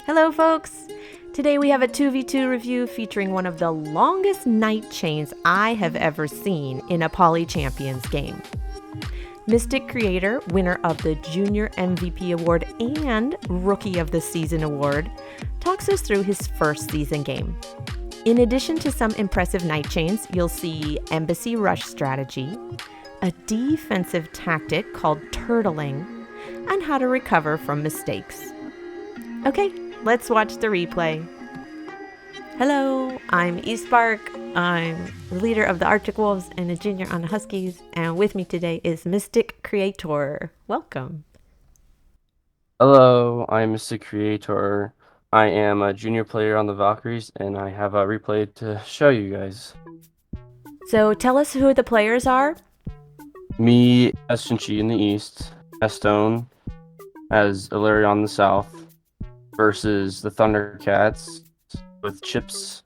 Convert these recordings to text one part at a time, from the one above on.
Hello folks! Today we have a 2v2 review featuring one of the longest knight chains I have ever seen in a PolyChampions game. Mystic Creator, winner of the Junior MVP Award and Rookie of the Season Award, talks us through his first season game. In addition to some impressive knight chains, you'll see embassy rush strategy, a defensive tactic called turtling, and how to recover from mistakes. Okay, let's watch the replay. Hello, I'm Eastbark. I'm the leader of the Arctic Wolves and a junior on the Huskies, and with me today is Mystic Creator. Welcome. Hello, I'm Mystic Creator. I am a junior player on the Valkyries, and I have a replay to show you guys. So tell us who the players are. Me as Shinchi in the east, Estone as Illyria on the south, versus the Thundercats with Chips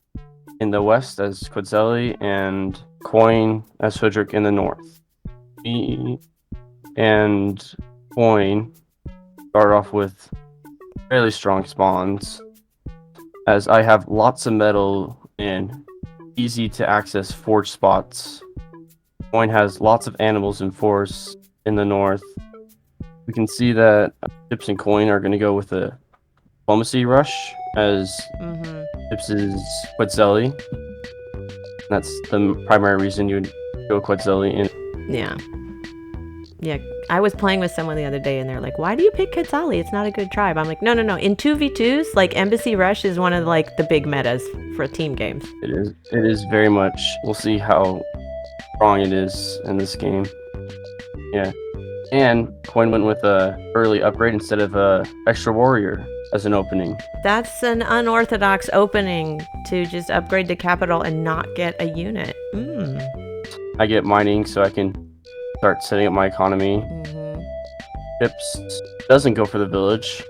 in the west as Quetzali and Coin as Hoodrick in the north. Me and Coin start off with fairly strong spawns, as I have lots of metal and easy to access forge spots. Coin has lots of animals in force in the north. We can see that Chips and Coin are going to go with a diplomacy rush, as Chips is Quetzali. That's the primary reason you would go Quetzali in. Yeah, I was playing with someone the other day and they're like, why do you pick Quetzali? It's not a good tribe. I'm like, no. In 2v2s, like Embassy Rush is one of the big metas for team games. It is very much. We'll see how strong it is in this game. Yeah. And Coin went with a early upgrade instead of a extra warrior as an opening. That's an unorthodox opening to just upgrade the capital and not get a unit. I get mining so I can start setting up my economy. Chips doesn't go for the village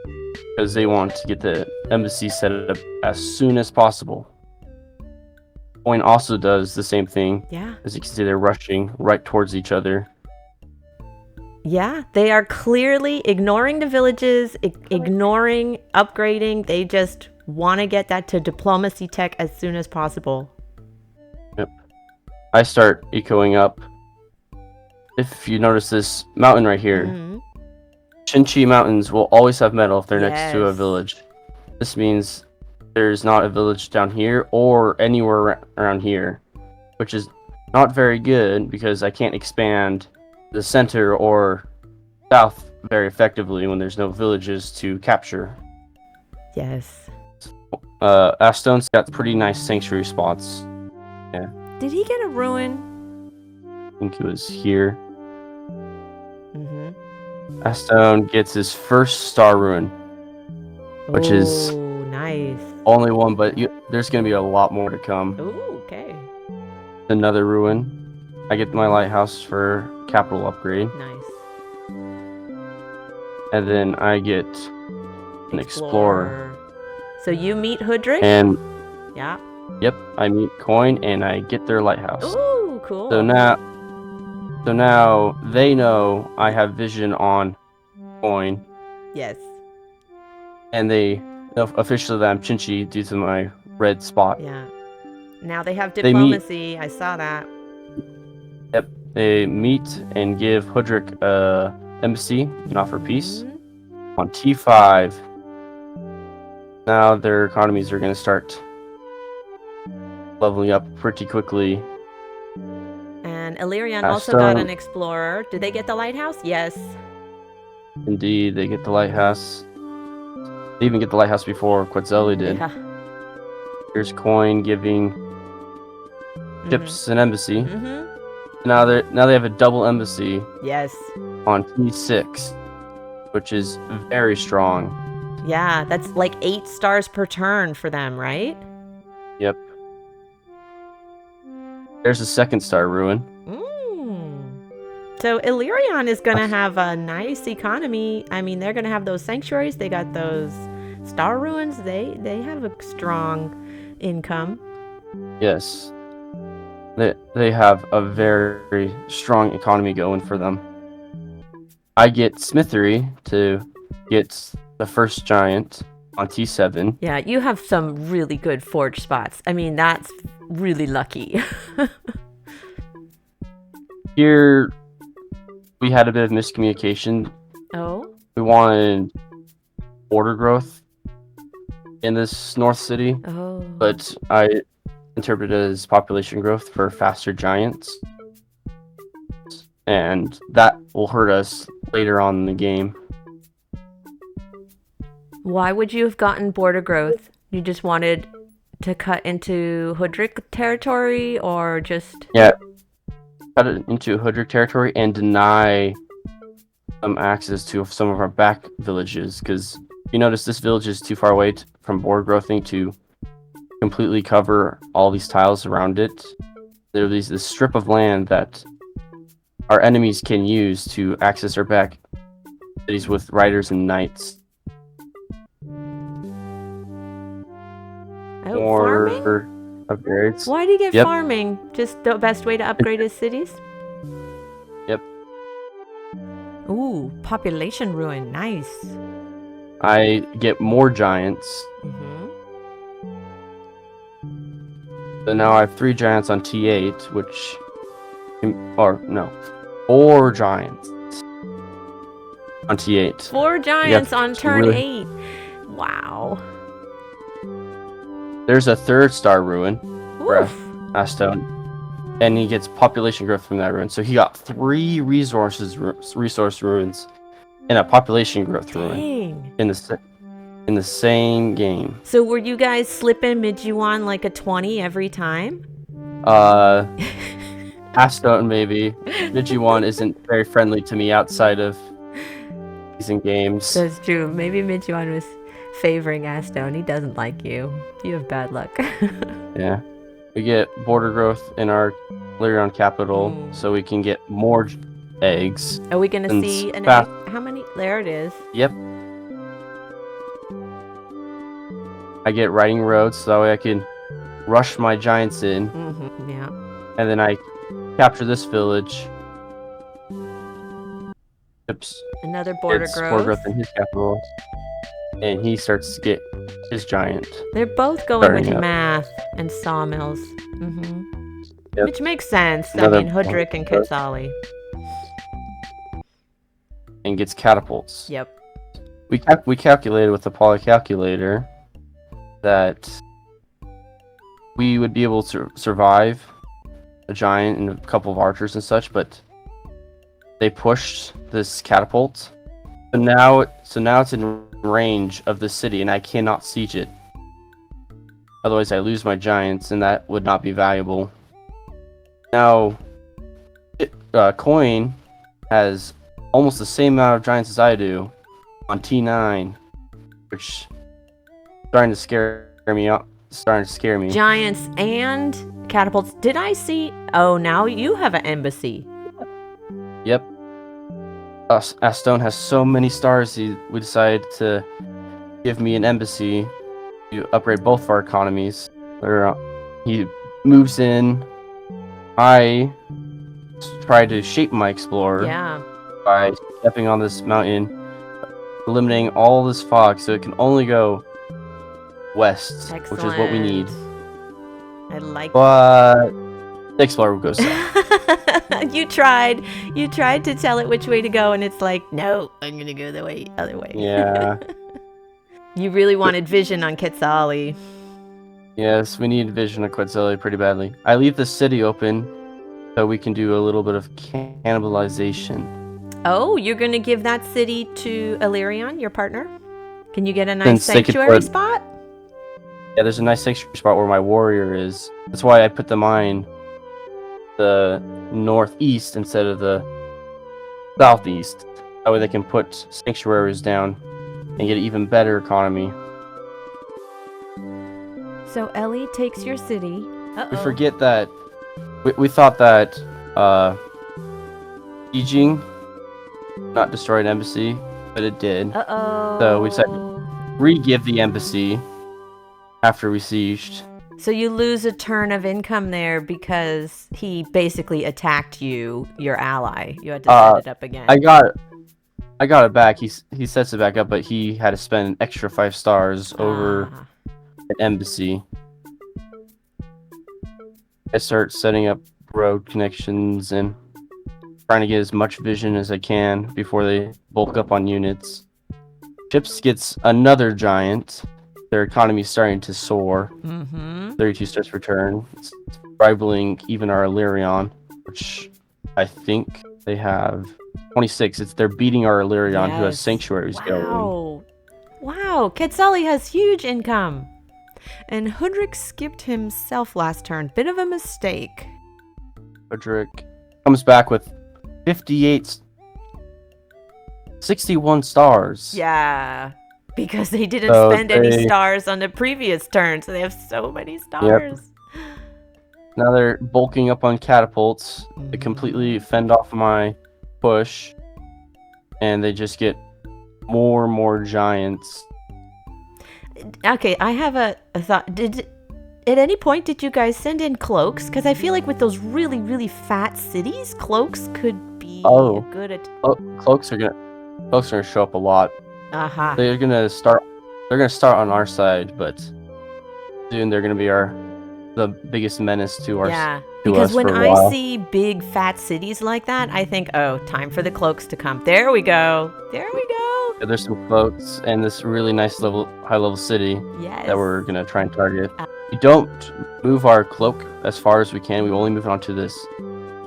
because they want to get the embassy set up as soon as possible. Coin also does the same thing. Yeah. As you can see, they're rushing right towards each other. Yeah, they are clearly ignoring the villages, ignoring upgrading. They just want to get that to diplomacy tech as soon as possible. Yep. I start ecoing up. If you notice this mountain right here, Shinchi mountains will always have metal if they're next to a village. This means there's not a village down here or anywhere around here, which is not very good because I can't expand the center or south very effectively when there's no villages to capture. Yes. Astone's got pretty nice sanctuary spots. Yeah. Did he get a ruin? I think it was here. Astone gets his first star ruin, which is nice. Only one, but there's going to be a lot more to come. Ooh, okay. Another ruin. I get my lighthouse for capital upgrade. Nice. And then I get an explorer. So you meet Hoodrick? And yeah. Yep, I meet Coin and I get their lighthouse. Ooh, cool. So now they know I have vision on Coin. Yes. And they know officially that I'm Chinchi due to my red spot. Yeah. Now they have diplomacy. I saw that. Yep. They meet and give Hoodrick embassy and offer peace on T5. Now their economies are going to start leveling up pretty quickly. And Illyrian also got an explorer. Did they get the lighthouse? Yes. Indeed, they get the lighthouse. They even get the lighthouse before Quetzali did. Yeah. Here's Coin giving Chips an embassy. Now they have a double embassy. Yes. On T6, which is very strong. Yeah, that's like 8 stars per turn for them, right? Yep. There's a second star ruin. So Illyrian is going to have a nice economy. I mean, they're going to have those sanctuaries. They got those star ruins. They have a strong income. Yes. They have a very strong economy going for them. I get Smithery to get the first giant, on T7. Yeah, you have some really good forge spots. I mean, that's really lucky. Here, we had a bit of miscommunication. Oh? We wanted border growth in this North City, Oh. but I interpret it as population growth for faster giants. And that will hurt us later on in the game. Why would you have gotten border growth? You just wanted to cut into Hoodrick territory, or just... Yeah, cut it into Hoodrick territory and deny access to some of our back villages, because you notice this village is too far away from border growthing to completely cover all these tiles around it. There's this strip of land that our enemies can use to access our back cities with riders and knights. Oh, farming? Upgrades. Why do you get farming? Just the best way to upgrade his cities? Yep. Ooh, population ruin. Nice. I get more giants. So now I have 3 giants on T8, which... Or, no. 4 giants on T8. 4 giants on turn 8. Wow. There's a 3rd star ruin for Astone, and he gets population growth from that ruin. So he got 3 resource ruins and a population growth ruin in the same game. So were you guys slipping Midjuan like a 20 every time? Astone maybe. Midjuan isn't very friendly to me outside of season games. That's true. Maybe Midjuan was favoring Astone. He doesn't like you. You have bad luck. Yeah. We get border growth in our Lyrion capital, so we can get more eggs. Are we gonna see an egg? How many? There it is. Yep. I get riding roads, so that way I can rush my giants in. Yeah. And then I capture this village. Oops. Another border growth. Border growth in his capital. And he starts to get his giant. They're both going with math and sawmills. Which makes sense. I mean, Hoodrick and Quetzali. And gets catapults. Yep. We calculated with the PolyCalculator that we would be able to survive a giant and a couple of archers and such, but they pushed this catapult. So now it's in range of the city, and I cannot siege it. Otherwise, I lose my giants, and that would not be valuable. Now, Coin has almost the same amount of giants as I do on T9, which is starting to scare me. Giants and catapults. Did I see? Oh, now you have an embassy. Yep. Astone has so many stars, we decided to give me an embassy to upgrade both of our economies. He moves in. I try to shape my explorer by stepping on this mountain, eliminating all this fog so it can only go west, which is what we need. I like But the explorer will go south. You tried to tell it which way to go, and it's like, no, I'm gonna go the other way. Yeah. You really wanted vision on Quetzali. Yes, we need vision of Quetzali pretty badly. I leave the city open so we can do a little bit of cannibalization. Oh, you're gonna give that city to Illyrion, your partner? Can you get a nice sanctuary spot? Yeah, there's a nice sanctuary spot where my warrior is. That's why I put the mine the northeast instead of the southeast. That way they can put sanctuaries down and get an even better economy. So Ellie takes your city. We forget that we thought that sieging not destroy an embassy, but it did. So we decided to re-give the embassy after we sieged. So you lose a turn of income there because he basically attacked your ally. You had to set it up again. I got it back. He sets it back up, but he had to spend an extra 5 stars over an embassy. I start setting up road connections and trying to get as much vision as I can before they bulk up on units. Chips gets another giant. Their economy's starting to soar. 32 stars per turn. It's rivaling even our Illyrion, which I think they have 26. They're beating our Illyrion, who has sanctuaries going. Wow, Quetzali has huge income. And Hoodrick skipped himself last turn. Bit of a mistake. Hoodrick comes back with 61 stars. Yeah, because they didn't spend any stars on the previous turn, so they have so many stars. Yep. Now they're bulking up on catapults. They completely fend off my push, and they just get more and more giants. Okay, I have a thought. At any point did you guys send in cloaks? Because I feel like with those really, really fat cities, cloaks could be good at. Cloaks are gonna show up a lot. Uh-huh. They're gonna start on our side, but soon they're gonna be the biggest menace to our. Yeah, to because us when for a I while. see big fat cities like that, I think, oh, time for the cloaks to come. There we go. There we go. Yeah, there's some cloaks and this really nice high level city that we're gonna try and target. We don't move our cloak as far as we can. We only move it onto this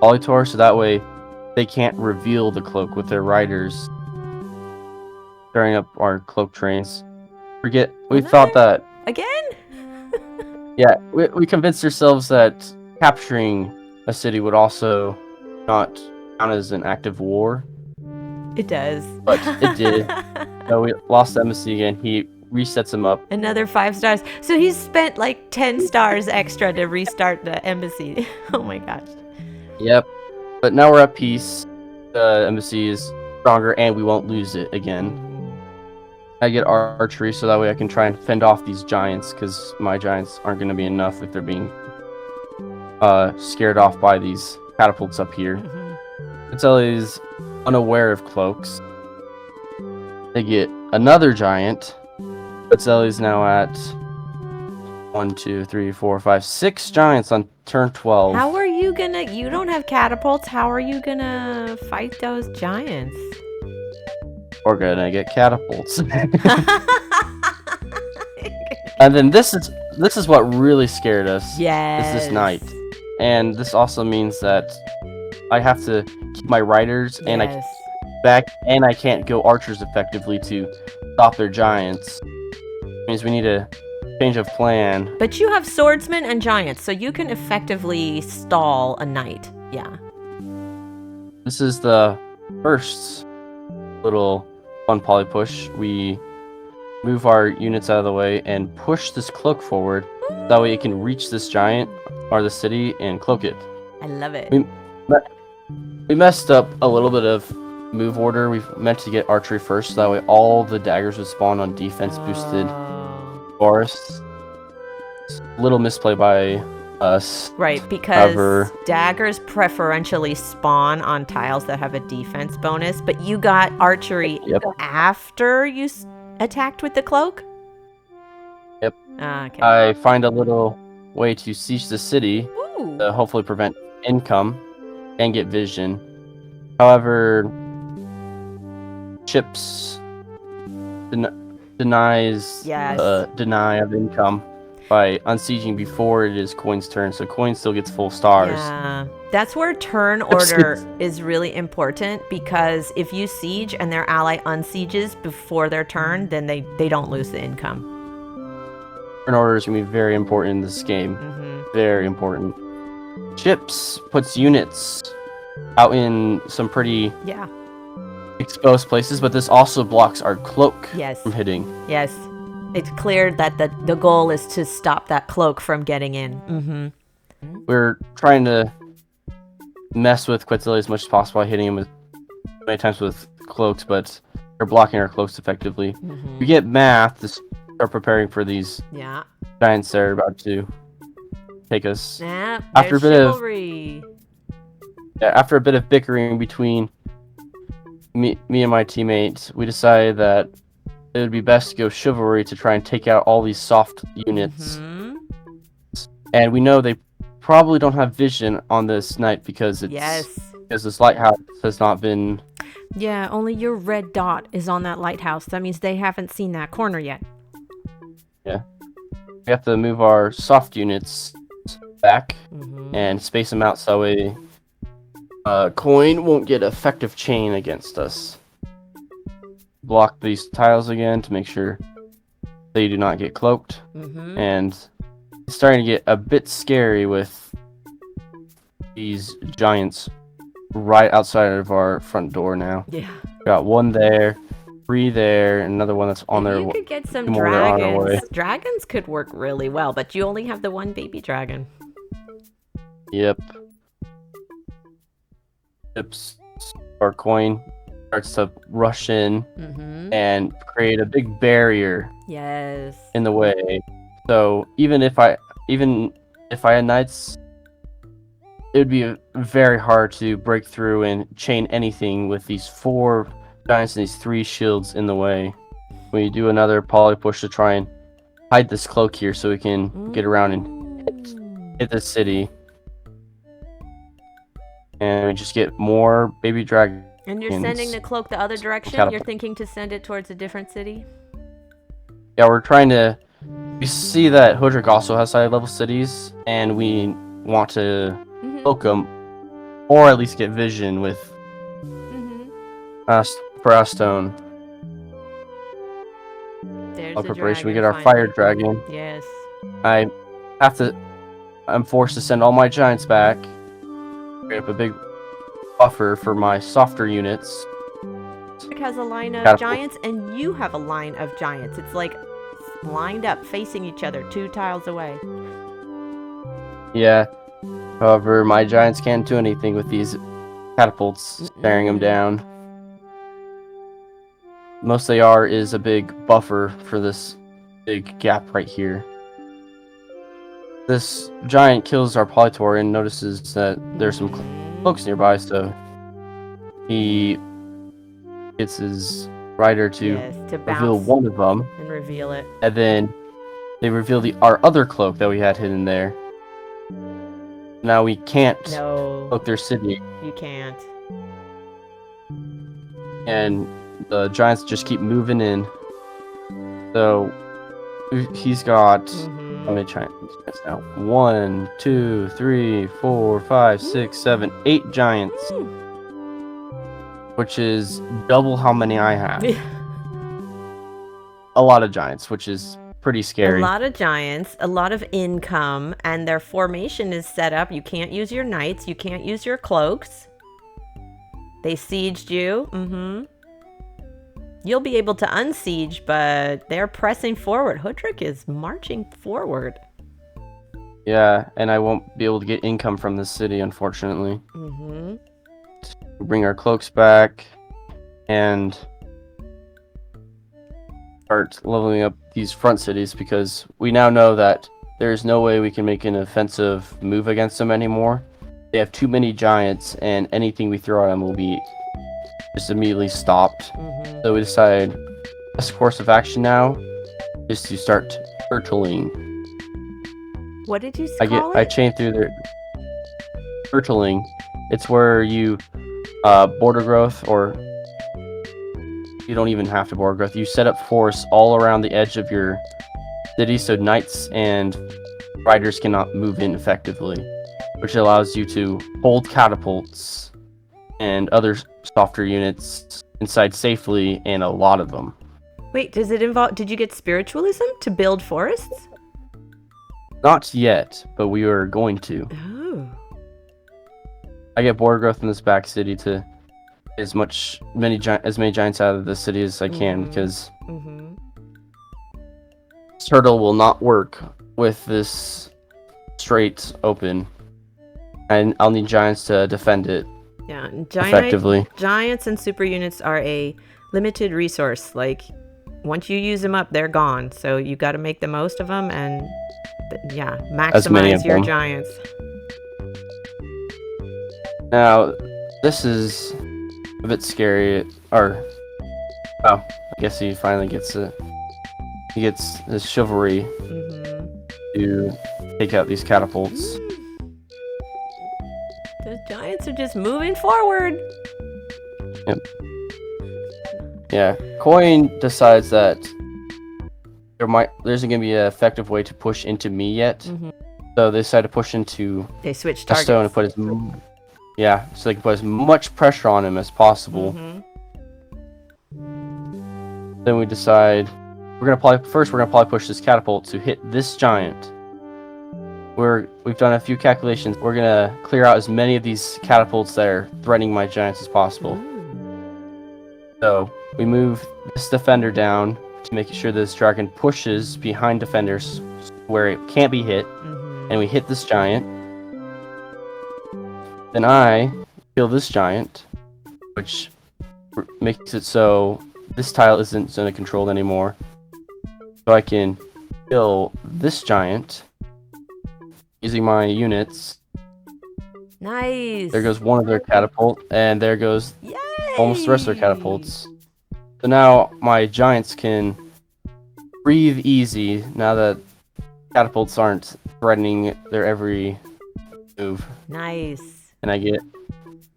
Polytor, so that way they can't reveal the cloak with their riders, stirring up our cloak trains. We thought that again. Yeah, we convinced ourselves that capturing a city would also not count as an active war. It does. But it did. So we lost the embassy again. He resets him up. Another 5 stars. So he's spent like 10 stars extra to restart the embassy. Oh my gosh. Yep. But now we're at peace. The embassy is stronger and we won't lose it again. I get archery so that way I can try and fend off these giants, because my giants aren't going to be enough if they're being scared off by these catapults up here. Quetzali is unaware of cloaks. They get another giant. Quetzali is now at 1, 2, 3, 4, 5, 6 giants on turn 12. How are you gonna? You don't have catapults. How are you gonna fight those giants? We're gonna get catapults. And then this is what really scared us. Yes. Is this knight. And this also means that I have to keep my riders and I can't go archers effectively to stop their giants. It means we need a change of plan. But you have swordsmen and giants, so you can effectively stall a knight. Yeah. This is the first little fun poly push. We move our units out of the way and push this cloak forward. That way it can reach this giant or the city and cloak it. I love it. We messed up a little bit of move order. We meant to get archery first, so that way all the daggers would spawn on defense boosted forests. Little misplay by us. Right, because daggers preferentially spawn on tiles that have a defense bonus, but you got archery after you attacked with the cloak? Yep. Okay. I find a little way to siege the city to hopefully prevent income and get vision. However, Chips denies deny of income by unsieging before it is Coin's turn, so Coin still gets full stars. Yeah, that's where turn order is really important, because if you siege and their ally unsieges before their turn, then they don't lose the income. Turn order is going to be very important in this game. Very important. Chips puts units out in some pretty exposed places, but this also blocks our cloak from hitting. Yes. It's clear that the goal is to stop that cloak from getting in. We're trying to mess with Quetzali as much as possible by hitting him many times with cloaks, but they're blocking our cloaks effectively. We get math to start preparing for these giants that are about to take us. After a bit of bickering between me and my teammates, we decided that it would be best to go chivalry to try and take out all these soft units. Mm-hmm. And we know they probably don't have vision on this night because because this lighthouse has not been. Yeah, only your red dot is on that lighthouse. That means they haven't seen that corner yet. Yeah. We have to move our soft units back and space them out so a coin won't get effective chain against us. Block these tiles again to make sure they do not get cloaked. And it's starting to get a bit scary with these giants right outside of our front door now. Yeah. Got one there, 3 there, and another one that's on their way. You could get some dragons. Dragons could work really well, but you only have the one baby dragon. Yep. Chips, our coin starts to rush in and create a big barrier. Yes. In the way. So even if I had knights, it would be very hard to break through and chain anything with these 4 giants and these 3 shields in the way. We do another poly push to try and hide this cloak here so we can get around and hit the city. And we just get more baby dragons. And you're sending the cloak the other direction? You're thinking to send it towards a different city? Yeah, we're trying to... We see that Hodrick also has high level cities, and we want to cloak them, or at least get vision with Stone. There's Our the preparation. We dragon, get our fire dragon. Yes. I'm forced to send all my giants back. Create up a big buffer for my softer units. It has a line of giants, and you have a line of giants. It's like lined up, facing each other, 2 tiles away. Yeah. However, my giants can't do anything with these catapults staring them down. Most they are is a big buffer for this big gap right here. This giant kills our Polytor and notices that there's some cloaks nearby, so he gets his rider to reveal one of them. And reveal it. And then they reveal our other cloak that we had hidden there. Now we can't cloak their city. You can't. And the giants just keep moving in. So he's got how many giants now? 1, 2, 3, 4, 5, 6, 7, 8 giants. Which is double how many I have. A lot of giants, which is pretty scary. A lot of giants, a lot of income, and their formation is set up. You can't use your knights, you can't use your cloaks. They sieged you. You'll be able to unsiege, but they're pressing forward. Hodrick is marching forward. Yeah, and I won't be able to get income from this city, unfortunately. Bring our cloaks back and start leveling up these front cities because we now know that there's no way we can make an offensive move against them anymore. They have too many giants, and anything we throw at them will be just immediately stopped. So we decided best course of action now is to start turtling. What did you call it? I chain through their turtling. It's where you border growth, or you don't even have to border growth. You set up force all around the edge of your city so knights and riders cannot move in effectively, which allows you to hold catapults and other softer units inside safely, and a lot of them. Wait, does it involve... Did you get spiritualism to build forests? Not yet, but we are going to. Oh. I get border growth in this back city to as many giants out of the city as I can, because turtle will not work with this straight open, and I'll need giants to defend it. Yeah, effectively. Giants and super units are a limited resource. Like, once you use them up, they're gone. So you got to make the most of them, and maximize your giants. Now, this is a bit scary. Or, oh, I guess he finally gets it. He gets his chivalry to take out these catapults. Those giants are just moving forward. Yep. Yeah. Coin decides that there's gonna be an effective way to push into me yet. So they decide to push into They switch targets. Stone and put so they can put as much pressure on him as possible. Then we decide we're gonna probably push this catapult to hit this giant. We've done a few calculations. We're gonna clear out as many of these catapults that are threatening my giants as possible. So we move this defender down to make sure this dragon pushes behind defenders where it can't be hit, and we hit this giant. Then I kill this giant, which makes it so this tile isn't zone controlled anymore. So I can kill this giant using my units. Nice. There goes one of their catapult, and there goes Yay! almost the rest of their catapults. So now my giants can breathe easy now that catapults aren't threatening their every move. Nice.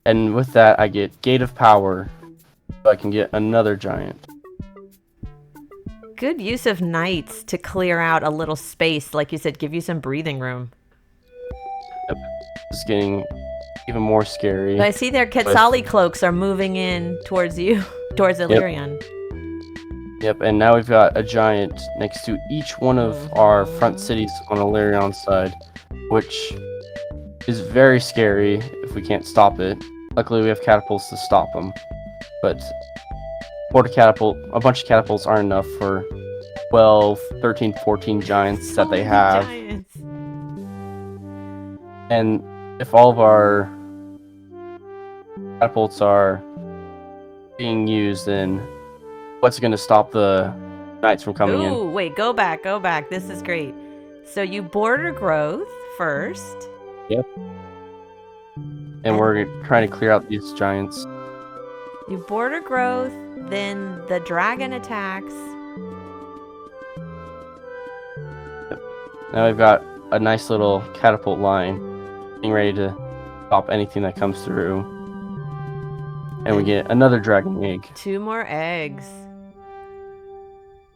And with that I get Gate of Power, so I can get another giant. Good use of knights to clear out a little space, like you said, give you some breathing room. Yep. It's getting even more scary. But I see their Quetzali cloaks are moving in towards you, towards Illyrian. Yep, and now we've got a giant next to each one of our front cities on Illyrian's side, which is very scary if we can't stop it. Luckily, we have catapults to stop them, but a bunch of catapults aren't enough for 12, 13, 14 giants So that they many have. giants. And if all of our catapults are being used, then what's going to stop the knights from coming in? Ooh, wait, go back. This is great. So you border growth first. Yep. And we're trying to clear out these giants. You border growth, then the dragon attacks. Now we've got a nice little catapult line, being ready to stop anything that comes through. And we get another dragon egg. 2 more eggs.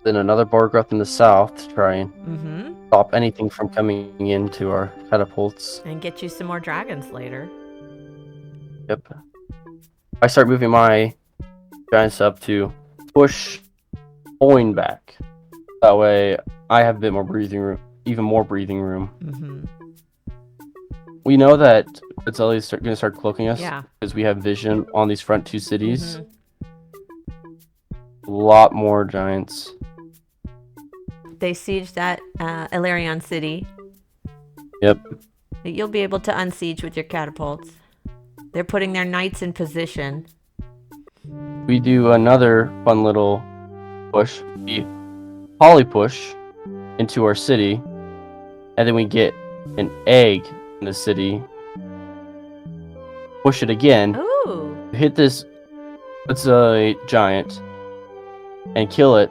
Then another border growth in the south to try and stop anything from coming into our catapults. And get you some more dragons later. Yep. I start moving my giants up to push Coin back. That way I have a bit more breathing room, even more breathing room. We know that Quetzali's going to start cloaking us because we have vision on these front 2 cities. A lot more giants. They siege that Illyrian city. Yep. You'll be able to unsiege with your catapults. They're putting their knights in position. We do another fun little push. We poly push into our city, and then we get an egg in the city. Push it again. Ooh. Hit this. It's a giant, and kill it.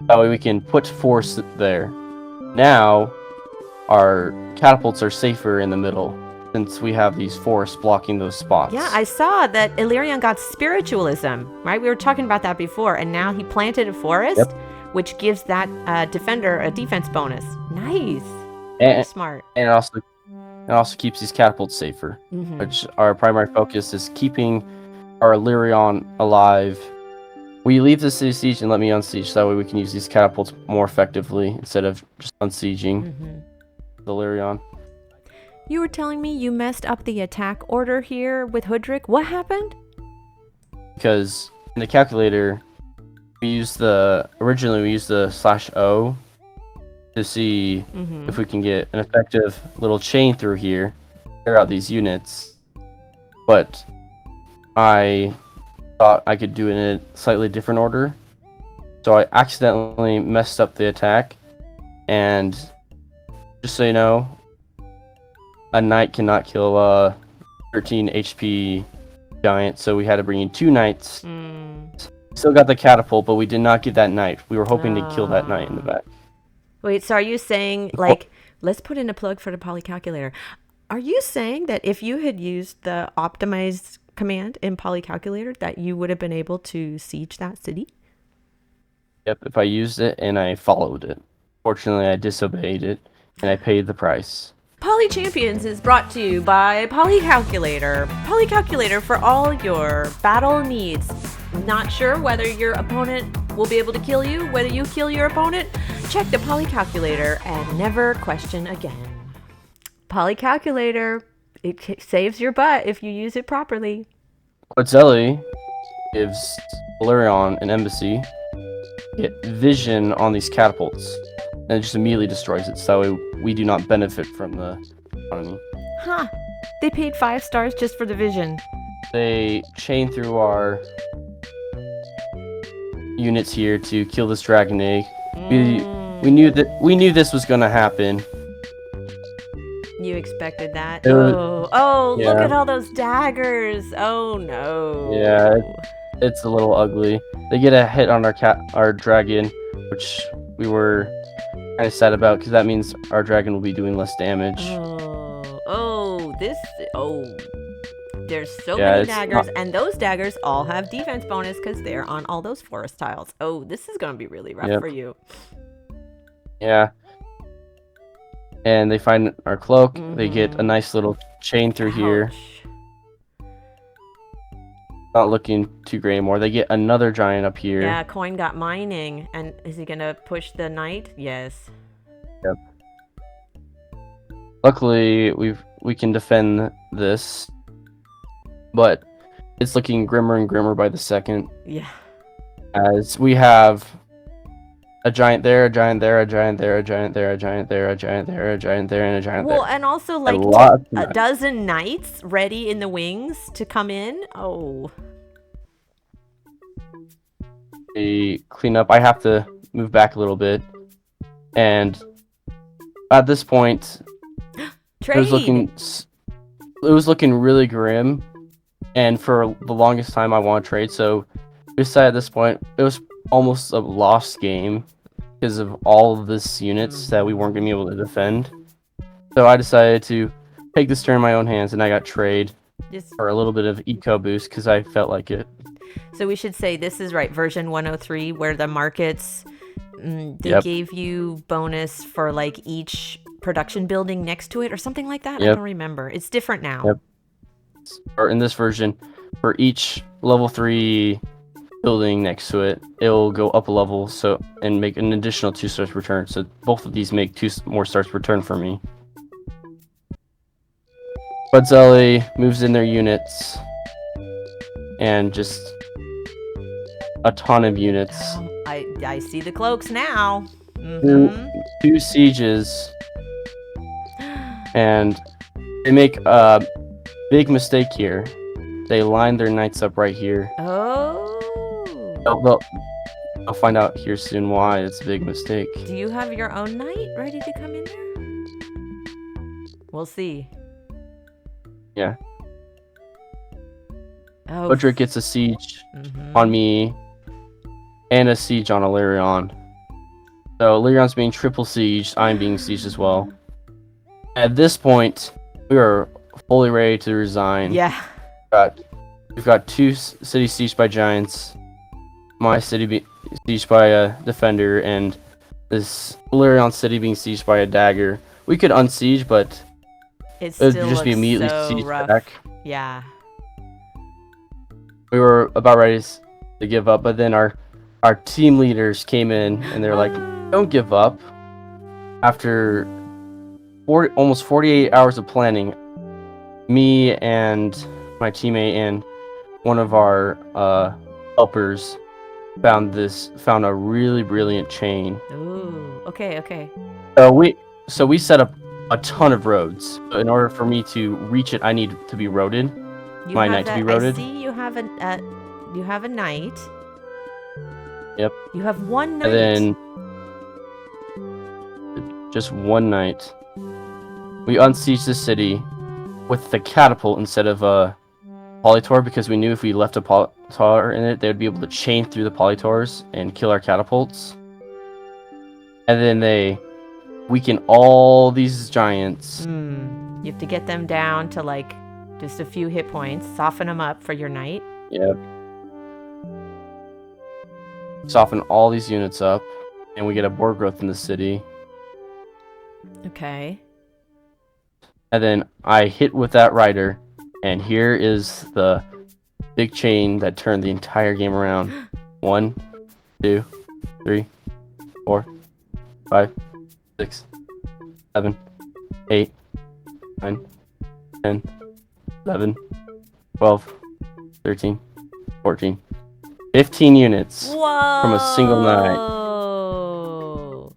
That way we can put force there. Now, our catapults are safer in the middle, since we have these forests blocking those spots. Yeah, I saw that Illyrian got spiritualism, right? We were talking about that before, and now he planted a forest, which gives that defender a defense bonus. Nice. And, smart. And it also keeps these catapults safer, which our primary focus is keeping our Illyrian alive. We leave the city siege and let me unsiege, so that way we can use these catapults more effectively instead of just unsieging the Illyrian. You were telling me you messed up the attack order here with Hoodrick. What happened? Because in the calculator, originally we used the /O to see if we can get an effective little chain through here, clear out these units. But I thought I could do it in a slightly different order, so I accidentally messed up the attack. And just so you know, a knight cannot kill 13 HP giant, so we had to bring in 2 knights. Mm. Still got the catapult, but we did not get that knight. We were hoping to kill that knight in the back. Wait, so are you saying, like, let's put in a plug for the PolyCalculator. Are you saying that if you had used the optimized command in PolyCalculator, that you would have been able to siege that city? Yep, if I used it and I followed it. Fortunately, I disobeyed it, and I paid the price. PolyChampions is brought to you by PolyCalculator. PolyCalculator for all your battle needs. Not sure whether your opponent will be able to kill you, whether you kill your opponent? Check the PolyCalculator and never question again. PolyCalculator, it saves your butt if you use it properly. Quetzali gives Valerion an embassy, get vision on these catapults, and it just immediately destroys it, so we do not benefit from the economy. Huh. They paid 5 stars just for the vision. They chain through our units here to kill this dragon egg. We knew this was gonna happen. You expected that? Yeah. Look at all those daggers. Oh no. Yeah, it's a little ugly. They get a hit on our dragon, which we were kind of sad about because that means our dragon will be doing less damage. There's so many daggers, and those daggers all have defense bonus because they're on all those forest tiles. Oh, this is gonna be really rough for you. Yeah. And they find our cloak. They get a nice little chain through here. Not looking too great anymore. They get another giant up here. Yeah, Coin got mining. And is he gonna push the knight? Yes. Yep. Luckily, we can defend this, but it's looking grimmer and grimmer by the second. Yeah. As we have a giant there, a giant there, a giant there, a giant there, a giant there, a giant there, a giant there, and a giant there. Well, and also like a dozen knights ready in the wings to come in. Oh. They clean up. I have to move back a little bit, and at this point, it was looking really grim, and for the longest time I want to trade. So we decided at this point it was almost a lost game because of all of this units that we weren't going to be able to defend. So I decided to take this turn in my own hands, and I got trade for a little bit of eco boost because I felt like it. So we should say this is version 103, where the markets, they gave you bonus for like each production building next to it or something like that. I don't remember. It's different now. Yep. Or in this version, for each level 3 building next to it, it'll go up a level and make an additional 2 stars return. So both of these make 2 more stars return for me. Quetzali moves in their units and just a ton of units. I see the cloaks now. 2 sieges, and they make a big mistake here. They line their knights up right here. I'll find out here soon why it's a big mistake. Do you have your own knight ready to come in there? We'll see. Yeah. Budrick gets a siege on me and a siege on Illyrion. So Illyrion's being triple sieged. I'm being sieged as well. At this point, we are fully ready to resign. Yeah. We've got 2 cities sieged by giants. My city being sieged by a defender, and this Illyrion city being sieged by a dagger. We could unsiege, but it would just be immediately sieged back. Yeah. We were about ready to give up, but then our team leaders came in and they're like, "Don't give up." After almost 48 hours of planning, me and my teammate and one of our helpers found a really brilliant chain. Ooh, okay. So we set up a ton of roads. In order for me to reach it, I need to be roaded. My knight to be roaded. I see you have a knight. Yep. You have one knight. And then just one knight. We unsiege the city with the catapult instead of Polytor because we knew if we left a Polytor in it, they would be able to chain through the Polytors and kill our catapults. And then they weaken all these giants. You have to get them down to like just a few hit points, soften them up for your knight. Yep. Soften all these units up, and we get a board growth in the city. Okay. And then I hit with that rider, and here is the big chain that turned the entire game around. 1, 2, 3, 4, 5, 6, 7, 8, 9, 10, 11, 12, 13, 14, 15 units from a single knight. Whoa!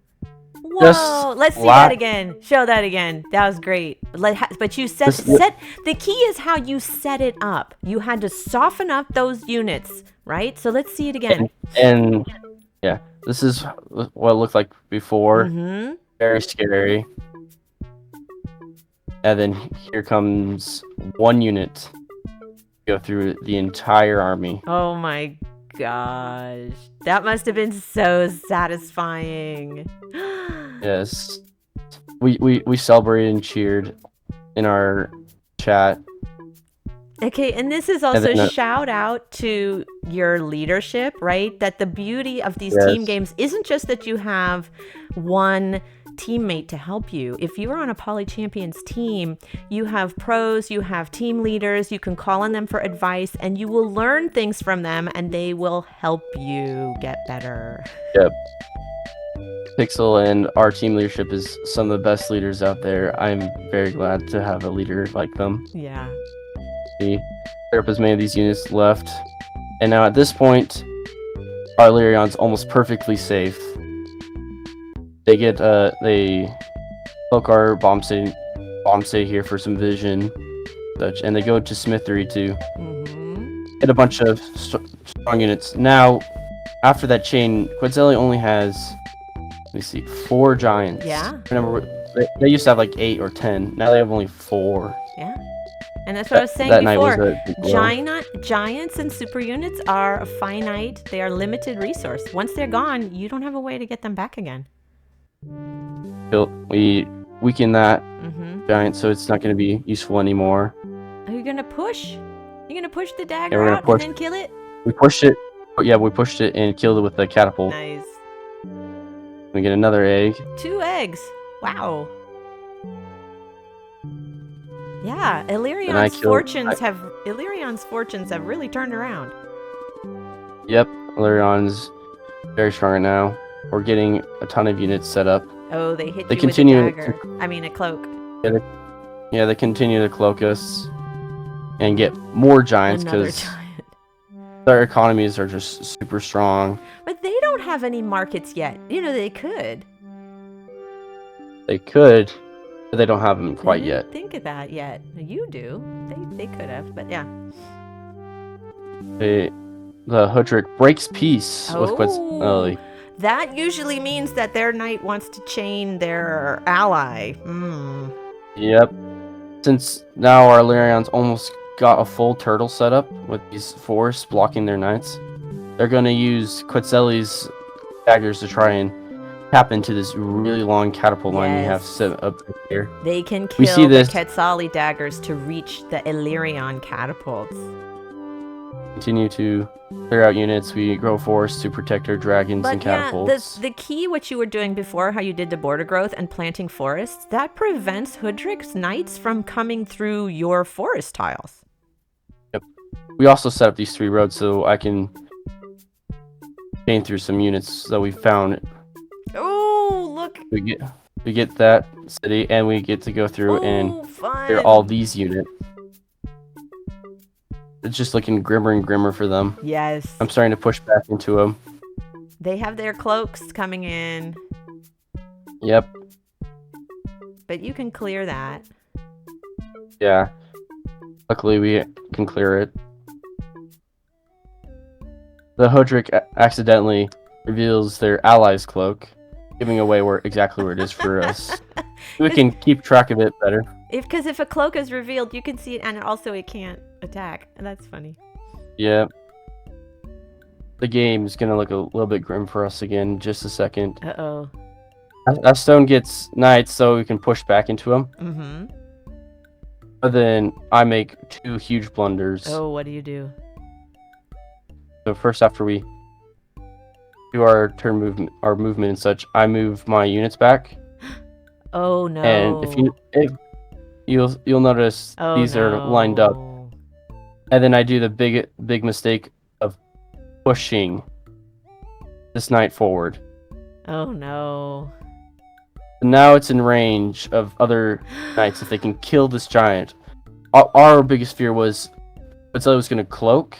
Just Let's see that again. Show that again. That was great. But you set the key is how you set it up. You had to soften up those units, right? So let's see it again. And yeah, this is what it looked like before. Very scary. And then here comes one unit. Go through the entire army. Oh my gosh. That must have been so satisfying. Yes. We celebrated and cheered in our chat. Okay, and this is also shout out to your leadership, right? That the beauty of these team games isn't just that you have one teammate to help you. If you are on a PolyChampions team, you have pros, you have team leaders, you can call on them for advice, and you will learn things from them, and they will help you get better. Yep. Pixel and our team leadership is some of the best leaders out there. I'm very glad to have a leader like them. Yeah. Clear up as many of these units left. And now at this point, our Lyrion's almost perfectly safe. They get they cloak our bomb city here for some vision, such, and they go to Smithery to hit a bunch of strong units. Now, after that chain, Quetzalcoatl only has, let me see, 4 giants. Yeah. Remember, they used to have like 8 or 10. Now they have only 4. Yeah. And that's what I was saying before. Giants and super units are a finite, they are limited resource. Once they're gone, you don't have a way to get them back again. We weaken that giant, so it's not going to be useful anymore. Are you going to push? You're going to push the dagger out and then kill it? We pushed it. Yeah, we pushed it and killed it with the catapult. Nice. We get another egg. 2 eggs. Wow. Yeah, Illyrion's fortunes have really turned around. Yep, Illyrion's very strong right now. We're getting a ton of units set up. Oh, they hit you with a dagger. I mean, a cloak. Yeah, they continue to cloak us and get more giants because their economies are just super strong. But they don't have any markets yet. You know, they could. They could, but they don't have them quite yet. Think of that yet. You do. They could have, but yeah. The Hudrick breaks peace with Quetzalcoatl. That usually means that their knight wants to chain their ally. Yep. Since now our Lyrion's almost got a full turtle setup with these forests blocking their knights, they're going to use Quetzalcoatl's daggers to try and tap into this really long catapult line we have set up here. They can kill the Quetzalcoatl daggers to reach the Illyrion catapults. Continue to clear out units. We grow forests to protect our dragons and catapults. The key, what you were doing before, how you did the border growth and planting forests, that prevents Hudrick's knights from coming through your forest tiles. Yep. We also set up these 3 roads so I can chain through some units that we found. Oh, look! We get that city, and we get to go through and clear all these units. It's just looking grimmer and grimmer for them. Yes. I'm starting to push back into them. They have their cloaks coming in. Yep. But you can clear that. Yeah. Luckily, we can clear it. The Hudrick accidentally reveals their ally's cloak, giving away exactly where it is for us. We can keep track of it better. Because if a cloak is revealed, you can see it, and also it can't attack. That's funny. Yeah. The game is gonna look a little bit grim for us again in just a second. Uh-oh. That stone gets knights, so we can push back into him. Mm-hmm. But then I make 2 huge blunders. Oh, what do you do? So first, after we do our turn movement, and such, I move my units back. Oh no. And if you'll notice these are lined up. And then I do the big mistake of pushing this knight forward. Oh no. Now it's in range of other knights if they can kill this giant. Our biggest fear was Godzilla was going to cloak.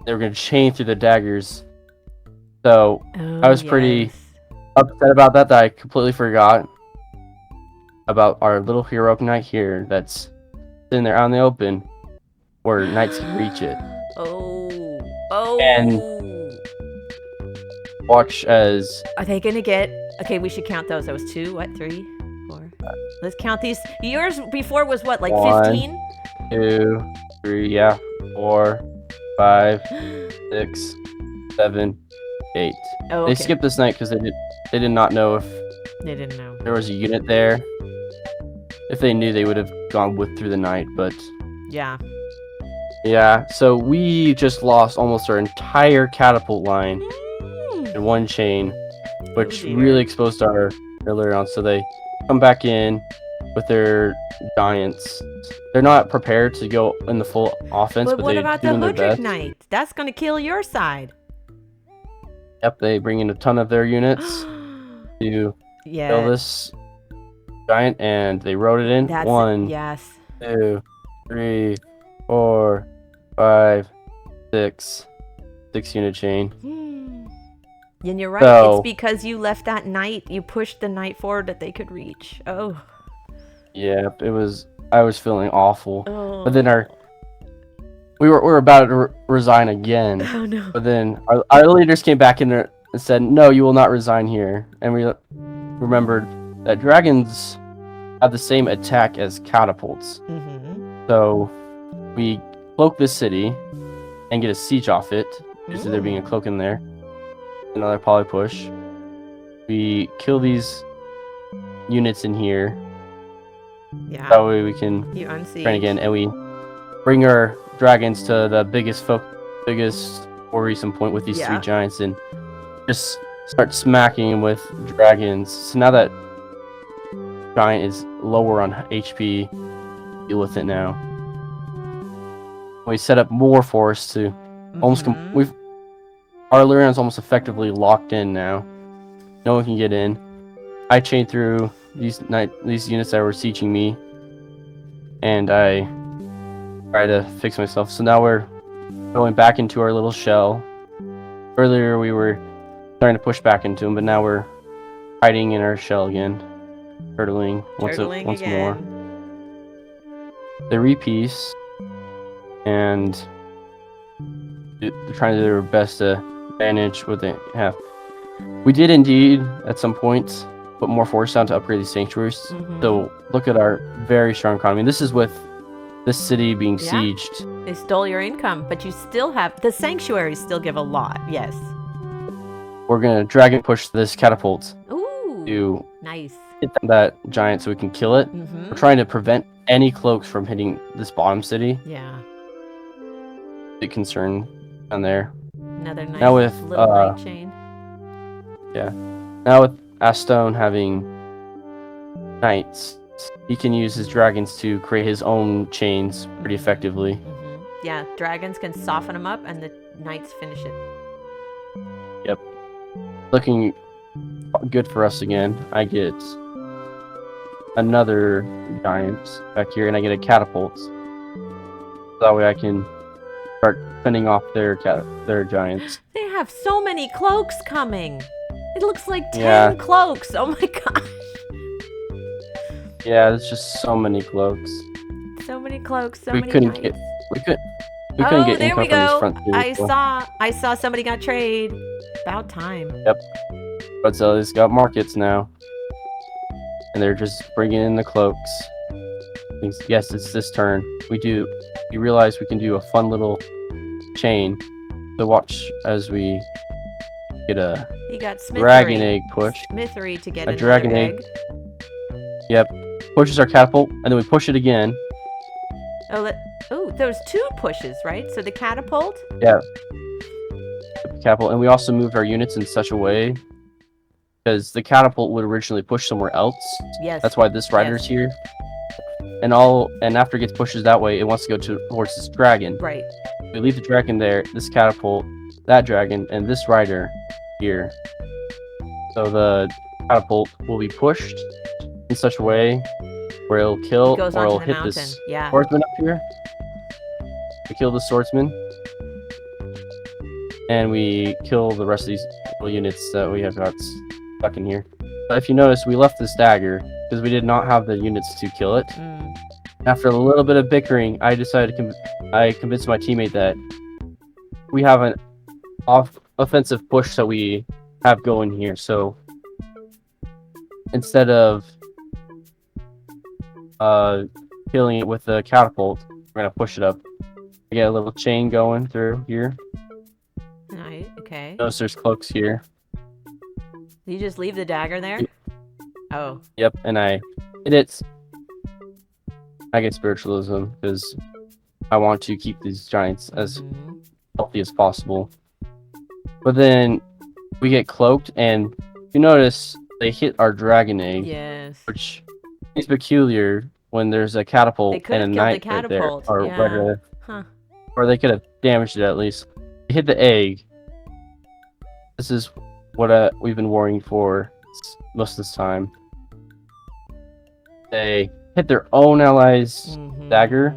They were going to chain through the daggers. So I was pretty upset about that I completely forgot about our little heroic knight here that's sitting there out in the open where knights can reach it. Oh. And watch as... Are they going to get... Okay, we should count those. That was 2, what, 3, 4? Let's count these. Yours before was what, like 15? 2, 3, yeah. 4, 5, 6, 7, 8. Oh, okay. They skipped this night because they did not know if They didn't know. there was a unit there. If they knew, they would have gone through the night, but... Yeah. Yeah, so we just lost almost our entire catapult line in one chain, which really exposed our earlier on. So they come back in with their giants. They're not prepared to go in the full offense, but what they're about the doing their best. Knight? That's going to kill your side. Yep, they bring in a ton of their units to kill this giant, and they wrote it in. 1, 2, 3, 4, 5, 6 unit chain. And you're right, So, it's because you left that knight, you pushed the knight forward that they could reach. Oh. Yeah, I was feeling awful. Oh. But then we were about to resign again. Oh no. But then our leaders came back in there and said, "No, you will not resign here." And we remembered that dragons have the same attack as catapults. Mm-hmm. So we cloak this city and get a siege off it, just there being a cloak in there. Another poly push. We kill these units in here. Yeah. That way we can train again, and we bring our dragons to the biggest worrisome point with these 3 giants, and just start smacking them with dragons. So now that giant is lower on HP, deal with it now. We set up more force to almost our Illyrian's almost effectively locked in now. No one can get in. I chain through these units that were sieging me, and I try to fix myself. So now we're going back into our little shell. Earlier we were trying to push back into them, but now we're hiding in our shell again. Turtling once more. They repiece, and they're trying to do their best to manage what they have. We did indeed, at some point, put more force down to upgrade these sanctuaries. So look at our very strong economy. This is with this city being sieged. They stole your income, but you still have... The sanctuaries still give a lot, yes. We're going to dragon push this catapult to hit that giant so we can kill it. We're trying to prevent any cloaks from hitting this bottom city. Yeah. Big concern down there. Another nice now with, little light chain. Yeah. Now with Astone having knights, he can use his dragons to create his own chains pretty effectively. Yeah, dragons can soften them up, and the knights finish it. Yep. Looking good for us again. I get another giant back here, and I get a catapult. That way I can start fending off their giants. They have so many cloaks coming. It looks like 10 cloaks. Oh my gosh. Yeah, there's just so many cloaks. So many cloaks. We couldn't get income from these front two. I saw somebody got trade. About time. Yep. Godzilla's got markets now, and they're just bringing in the cloaks. things. Yes, it's this turn. You realize we can do a fun little chain. So watch as we get a He got dragon egg push. Smithery to get A another dragon egg. Yep. Pushes our catapult, and then we push it again. Oh, there's 2 pushes, right? So the catapult? Yeah. Catapult, and we also moved our units in such a way because the catapult would originally push somewhere else. Yes. That's why this rider's here. And after it gets pushes that way, it wants to go towards this dragon. Right. We leave the dragon there, this catapult, that dragon, and this rider here. So the catapult will be pushed in such a way where it'll kill or it'll hit this swordsman up here. We kill the swordsman. And we kill the rest of these little units that we have got stuck in here. But if you notice, we left this dagger because we did not have the units to kill it. After a little bit of bickering, I convinced my teammate that we have an offensive push that we have going here. So instead of killing it with the catapult, we're gonna push it up. We get a little chain going through here. Right, okay. Notice there's cloaks here. You just leave the dagger there? Oh. Yep, and I get spiritualism because I want to keep these giants as healthy as possible. But then we get cloaked, and you notice they hit our dragon egg. Yes. Which is peculiar when there's a catapult and a knight right there. Or yeah. right there. Huh. Or they could have damaged it at least. They hit the egg. This is what we've been worrying for most of this time. They hit their own allies' dagger,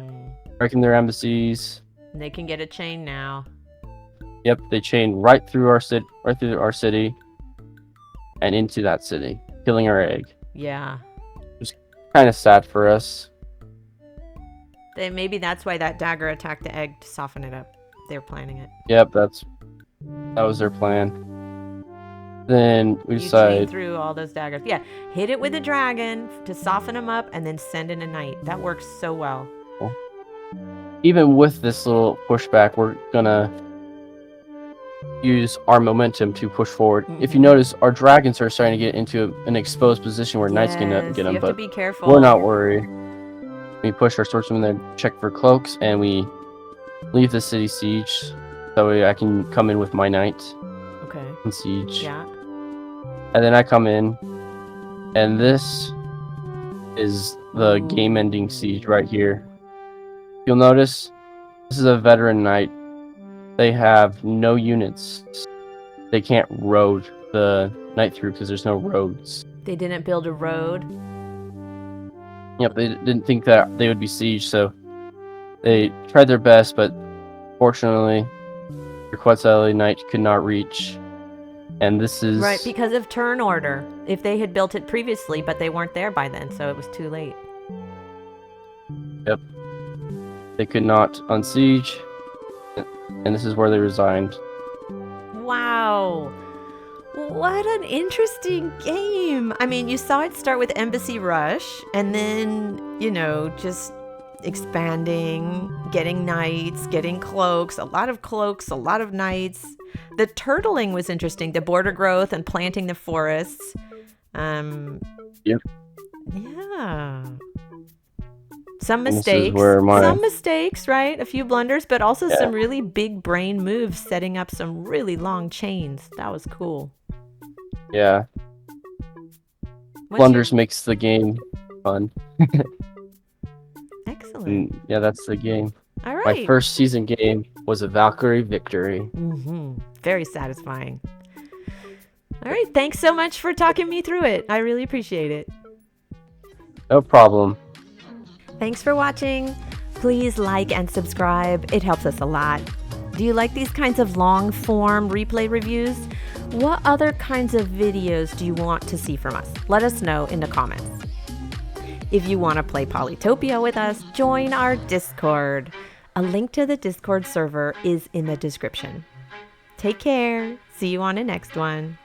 breaking their embassies. And they can get a chain now. Yep, they chain right through our city, and into that city, killing our egg. Yeah. It's kind of sad for us. Maybe that's why that dagger attacked the egg, to soften it up. They're planning it. Yep, that was their plan. Then we decide chain through all those daggers. Yeah, hit it with a dragon to soften them up, and then send in a knight. That works so well. Even with this little pushback, we're gonna use our momentum to push forward. If you notice, our dragons are starting to get into an exposed position where knights can get them, you have but to be careful. We're not worried. We push our swordsmen there, check for cloaks, and we leave the city siege. That way I can come in with my knight. Okay. And siege. Yeah. And then I come in, and this is the game-ending siege right here. You'll notice this is a veteran knight. They have no units. They can't road the knight through because there's no roads. They didn't build a road? Yep, they didn't think that they would be sieged, so they tried their best, but fortunately, your Quetzalcoatl knight could not reach. And this is... Right, because of turn order. If they had built it previously, but they weren't there by then, so it was too late. Yep. They could not unsiege, and this is where they resigned. Wow. What an interesting game. I mean, you saw it start with Embassy Rush, and then, just expanding, getting knights, getting cloaks, a lot of knights. The turtling was interesting, the border growth and planting the forests. Yep. Yeah. Some mistakes, right? A few blunders, but also some really big brain moves, setting up some really long chains. That was cool. Yeah. Blunders makes the game fun. Excellent. And yeah, that's the game. All right. My first season game was a Valkyrie victory. Very satisfying. All right. Thanks so much for talking me through it. I really appreciate it. No problem. Thanks for watching. Please like and subscribe. It helps us a lot. Do you like these kinds of long form replay reviews? What other kinds of videos do you want to see from us? Let us know in the comments. If you want to play Polytopia with us, join our Discord. A link to the Discord server is in the description. Take care. See you on the next one.